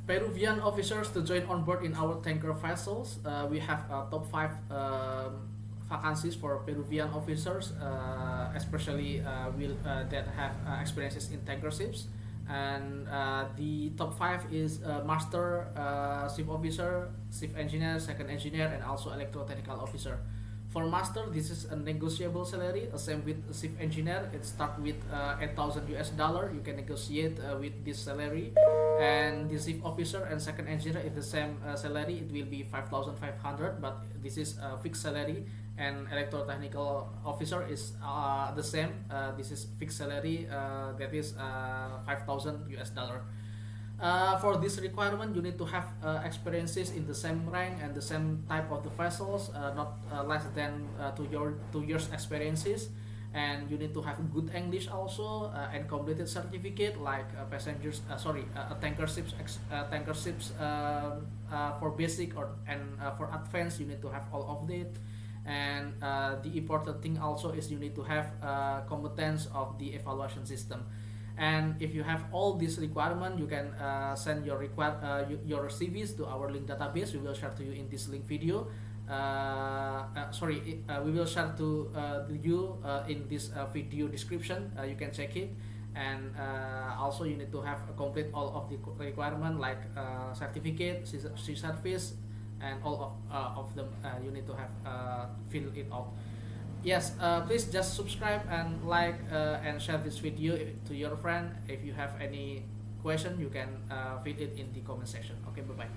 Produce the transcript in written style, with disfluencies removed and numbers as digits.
Peruvian officers to join on board in our tanker vessels. We have top 5 vacancies for Peruvian officers, especially that have experiences in tanker ships. And the top 5 is master, ship officer, ship engineer, second engineer, and also electrotechnical officer. For master, this is a negotiable salary. Same with ship engineer, it starts with 8,000 US dollar. You can negotiate with this salary. And the ship officer and second engineer is the same salary. It will be 5,500, but this is a fixed salary. And electrotechnical officer is the same. This is fixed salary. That is 5,000 US dollar. For this requirement, you need to have experiences in the same rank and the same type of the vessels, not less than 2 years experiences, and you need to have good English also, and completed certificate like tanker ships for basic and for advanced. You need to have all of it. And the important thing also is you need to have competence of the evaluation system. And if you have all these requirements, you can send your CVs to our link database. We will share to you in this link video. We will share to you in this video description. You can check it. And also you need to have complete all of the requirement like certificate, sea service, and all of them. You need to have fill it out. Yes, please just subscribe and like and share this video to your friend. If you have any question, you can fill it in the comment section. Okay, bye bye.